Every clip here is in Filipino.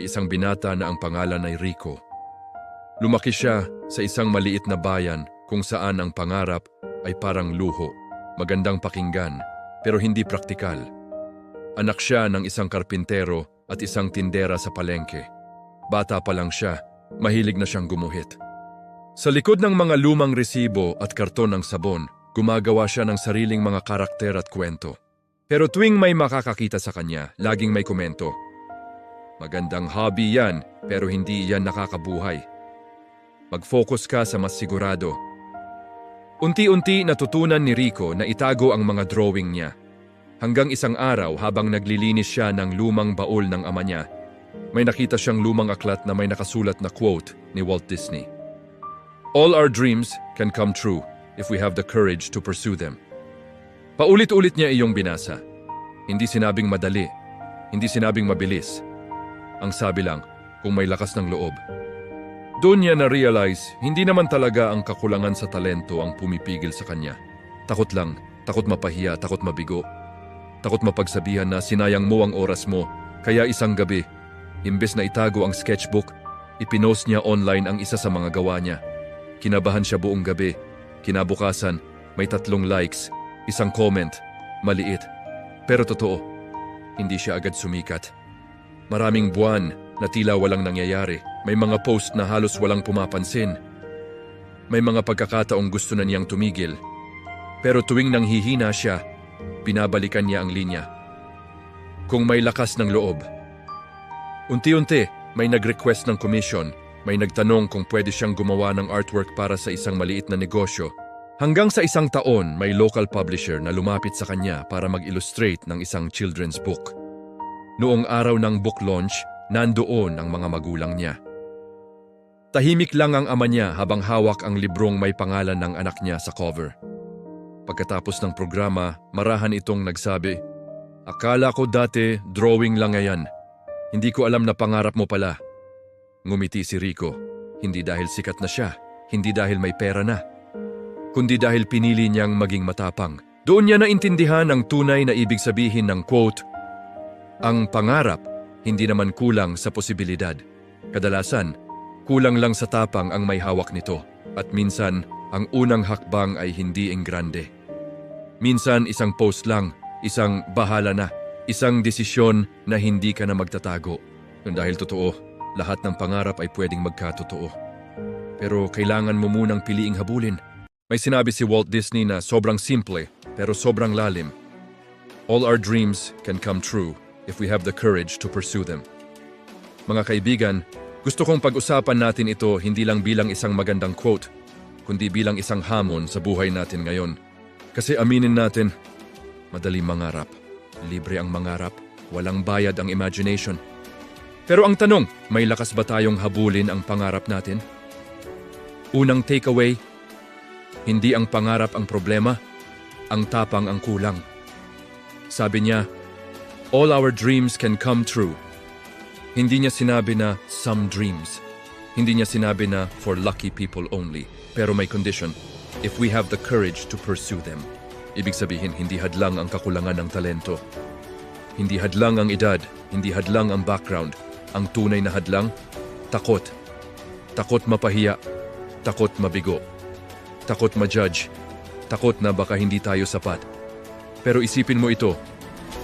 isang binata na ang pangalan ay Rico. Lumaki siya sa isang maliit na bayan kung saan ang pangarap ay parang luho, magandang pakinggan, pero hindi praktikal. Anak siya ng isang karpintero at isang tindera sa palengke. Bata pa lang siya, mahilig na siyang gumuhit. Sa likod ng mga lumang resibo at karton ng sabon, gumagawa siya ng sariling mga karakter at kwento. Pero tuwing may makakakita sa kanya, laging may komento. Magandang hobby yan, pero hindi yan nakakabuhay. Mag-focus ka sa mas sigurado. Unti-unti natutunan ni Rico na itago ang mga drawing niya. Hanggang isang araw habang naglilinis siya ng lumang baul ng ama niya, may nakita siyang lumang aklat na may nakasulat na quote ni Walt Disney. All our dreams can come true if we have the courage to pursue them. Paulit-ulit niya iyong binasa. Hindi sinabing madali, hindi sinabing mabilis. Ang sabi lang, kung may lakas ng loob. Doon niya na-realize, hindi naman talaga ang kakulangan sa talento ang pumipigil sa kanya. Takot lang, takot mapahiya, takot mabigo. Takot mapagsabihan na sinayang mo ang oras mo, kaya isang gabi, imbes na itago ang sketchbook, ipinost niya online ang isa sa mga gawa niya. Kinabahan siya buong gabi. Kinabukasan, may 3 likes, isang comment, maliit. Pero totoo, hindi siya agad sumikat. Maraming buwan na tila walang nangyayari. May mga post na halos walang pumapansin. May mga pagkakataong gusto na niyang tumigil. Pero tuwing nanghihina siya, binabalikan niya ang linya. Kung may lakas ng loob. Unti-unti, may nag-request ng commission. May nagtanong kung pwede siyang gumawa ng artwork para sa isang maliit na negosyo. Hanggang sa isang taon, may local publisher na lumapit sa kanya para mag-illustrate ng isang children's book. Noong araw ng book launch, nandoon ang mga magulang niya. Tahimik lang ang ama niya habang hawak ang librong may pangalan ng anak niya sa cover. Pagkatapos ng programa, marahan itong nagsabi, "Akala ko dati drawing lang ngayon. Hindi ko alam na pangarap mo pala." Ngumiti si Rico, hindi dahil sikat na siya, hindi dahil may pera na, kundi dahil pinili niyang maging matapang. Doon niya naintindihan ang tunay na ibig sabihin ng quote, "Ang pangarap, hindi naman kulang sa posibilidad. Kadalasan, kulang lang sa tapang ang may hawak nito. At minsan, ang unang hakbang ay hindi enggrande. Minsan isang post lang, isang bahala na, isang desisyon na hindi ka na magtatago. Dahil totoo, lahat ng pangarap ay pwedeng magkatotoo. Pero kailangan mo munang piliing habulin." May sinabi si Walt Disney na sobrang simple, pero sobrang lalim. All our dreams can come true if we have the courage to pursue them. Mga kaibigan, gusto kong pag-usapan natin ito hindi lang bilang isang magandang quote, kundi bilang isang hamon sa buhay natin ngayon. Kasi aminin natin, madali mangarap, libre ang mangarap, walang bayad ang imagination. Pero ang tanong, may lakas ba tayong habulin ang pangarap natin? Unang takeaway, hindi ang pangarap ang problema, ang tapang ang kulang. Sabi niya, all our dreams can come true. Hindi niya sinabi na some dreams. Hindi niya sinabi na for lucky people only. Pero may condition, if we have the courage to pursue them. Ibig sabihin, hindi hadlang ang kakulangan ng talento. Hindi hadlang ang edad, hindi hadlang ang background. Ang tunay na hadlang, takot. Takot mapahiya, takot mabigo, takot ma-judge, takot na baka hindi tayo sapat. Pero isipin mo ito,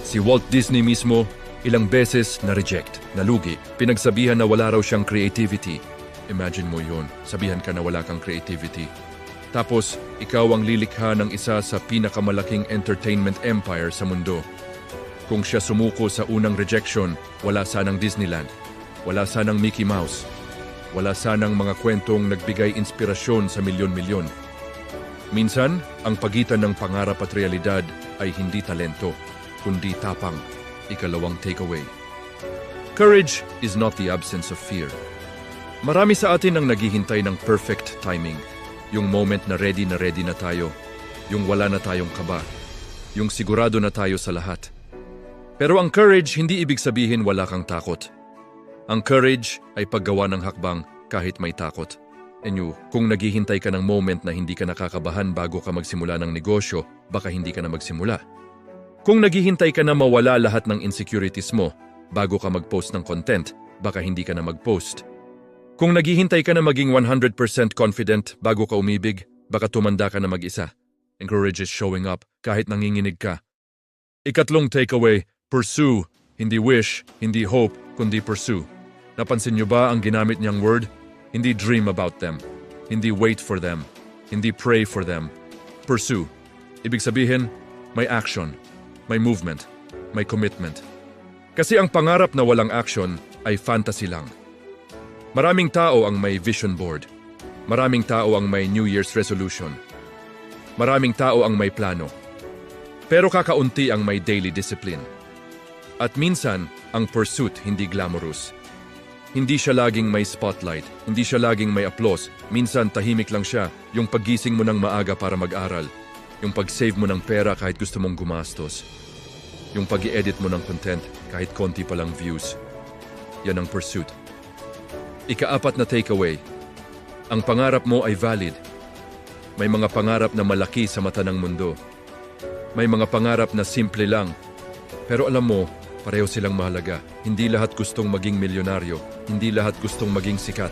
si Walt Disney mismo, ilang beses na-reject, nalugi, pinagsabihan na wala raw siyang creativity. Imagine mo yun, sabihan ka na wala kang creativity. Tapos, ikaw ang lilikha ng isa sa pinakamalaking entertainment empire sa mundo. Kung siya sumuko sa unang rejection, wala sanang Disneyland, wala sanang Mickey Mouse, wala sanang mga kwentong nagbigay inspirasyon sa milyon-milyon. Minsan, ang pagitan ng pangarap at realidad ay hindi talento, kundi tapang. Ikalawang takeaway. Courage is not the absence of fear. Marami sa atin ang naghihintay ng perfect timing. Yung moment na ready na tayo. Yung wala na tayong kaba. Yung sigurado na tayo sa lahat. Pero ang courage hindi ibig sabihin wala kang takot. Ang courage ay paggawa ng hakbang kahit may takot. Kung naghihintay ka ng moment na hindi ka nakakabahan bago ka magsimula ng negosyo, baka hindi ka na magsimula. Kung naghihintay ka na mawala lahat ng insecurities mo bago ka mag-post ng content, baka hindi ka na mag-post. Kung naghihintay ka na maging 100% confident bago ka umibig, baka tumanda ka na mag-isa. Encourage is showing up kahit nanginginig ka. Ikatlong takeaway, pursue, hindi wish, hindi hope, kundi pursue. Napansin niyo ba ang ginamit niyang word? Hindi dream about them, hindi wait for them, hindi pray for them. Pursue. Ibig sabihin, may action, may movement, may commitment. Kasi ang pangarap na walang action ay fantasy lang. Maraming tao ang may vision board. Maraming tao ang may New Year's resolution. Maraming tao ang may plano. Pero kakaunti ang may daily discipline. At minsan, ang pursuit hindi glamorous. Hindi siya laging may spotlight, hindi siya laging may applause. Minsan tahimik lang siya, yung paggising mo ng maaga para mag-aral. Yung pag-save mo ng pera kahit gusto mong gumastos. Yung pag-i-edit mo ng content kahit konti pa lang views. Yan ang pursuit. Ika-4 na takeaway. Ang pangarap mo ay valid. May mga pangarap na malaki sa mata ng mundo. May mga pangarap na simple lang. Pero alam mo, pareho silang mahalaga. Hindi lahat gustong maging milyonaryo. Hindi lahat gustong maging sikat.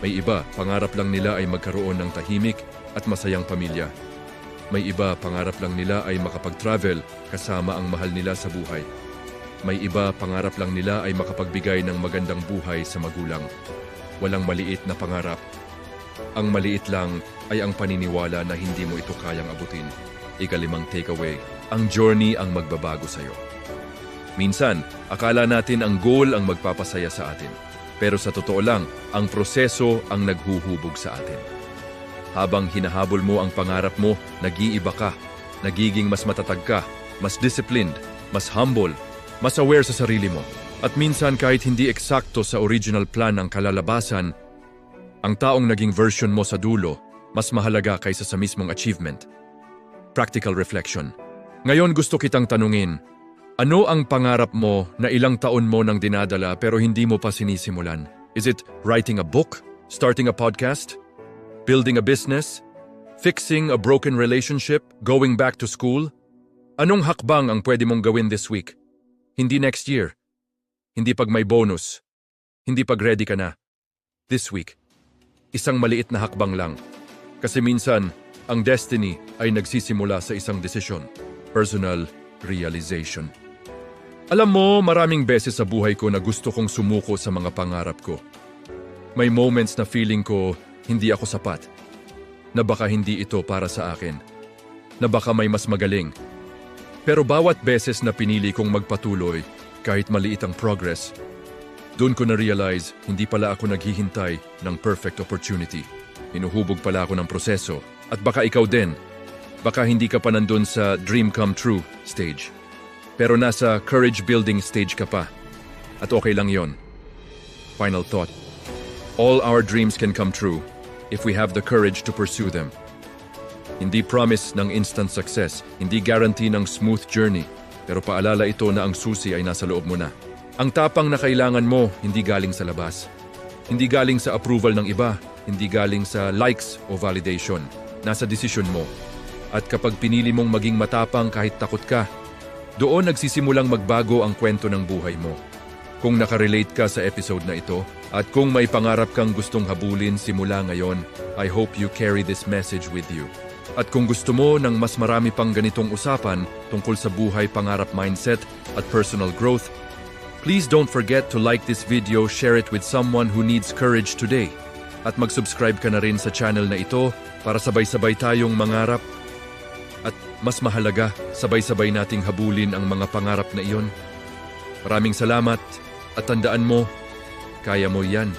May iba, pangarap lang nila ay magkaroon ng tahimik at masayang pamilya. May iba, pangarap lang nila ay makapag-travel kasama ang mahal nila sa buhay. May iba, pangarap lang nila ay makapagbigay ng magandang buhay sa magulang. Walang maliit na pangarap. Ang maliit lang ay ang paniniwala na hindi mo ito kayang abutin. Ika-5 takeaway, ang journey ang magbabago sa'yo. Minsan, akala natin ang goal ang magpapasaya sa atin. Pero sa totoo lang, ang proseso ang naghuhubog sa atin. Habang hinahabol mo ang pangarap mo, nag-iiba ka, nagiging mas matatag ka, mas disciplined, mas humble, mas aware sa sarili mo. At minsan kahit hindi eksakto sa original plan ang kalalabasan, ang taong naging version mo sa dulo, mas mahalaga kaysa sa mismong achievement. Practical reflection. Ngayon gusto kitang tanungin, ano ang pangarap mo na ilang taon mo nang dinadala pero hindi mo pa sinisimulan? Is it writing a book? Starting a podcast? Building a business? Fixing a broken relationship? Going back to school? Anong hakbang ang pwede mong gawin this week? Hindi next year. Hindi pag may bonus. Hindi pag ready ka na. This week. Isang maliit na hakbang lang. Kasi minsan, ang destiny ay nagsisimula sa isang desisyon. Personal realization. Alam mo, maraming beses sa buhay ko na gusto kong sumuko sa mga pangarap ko. May moments na feeling ko hindi ako sapat. Na baka hindi ito para sa akin. Na baka may mas magaling. Pero bawat beses na pinili kong magpatuloy, kahit maliit ang progress, doon ko na-realize hindi pala ako naghihintay ng perfect opportunity. Hinuhubog pala ako ng proseso. At baka ikaw din. Baka hindi ka pa nandun sa dream come true stage. Pero nasa courage building stage ka pa. At okay lang yon. Final thought. All our dreams can come true if we have the courage to pursue them. Hindi promise ng instant success, hindi guarantee ng smooth journey, pero paalala ito na ang susi ay nasa loob mo na. Ang tapang na kailangan mo, hindi galing sa labas. Hindi galing sa approval ng iba, hindi galing sa likes o validation. Nasa desisyon mo. At kapag pinili mong maging matapang kahit takot ka, doon nagsisimulang magbago ang kwento ng buhay mo. Kung nakarelate ka sa episode na ito, at kung may pangarap kang gustong habulin simula ngayon, I hope you carry this message with you. At kung gusto mo ng mas marami pang ganitong usapan tungkol sa buhay, pangarap, mindset at personal growth, please don't forget to like this video, share it with someone who needs courage today. At mag-subscribe ka na rin sa channel na ito para sabay-sabay tayong mangarap. At mas mahalaga, sabay-sabay nating habulin ang mga pangarap na iyon. Maraming salamat at tandaan mo, kaya mo yan.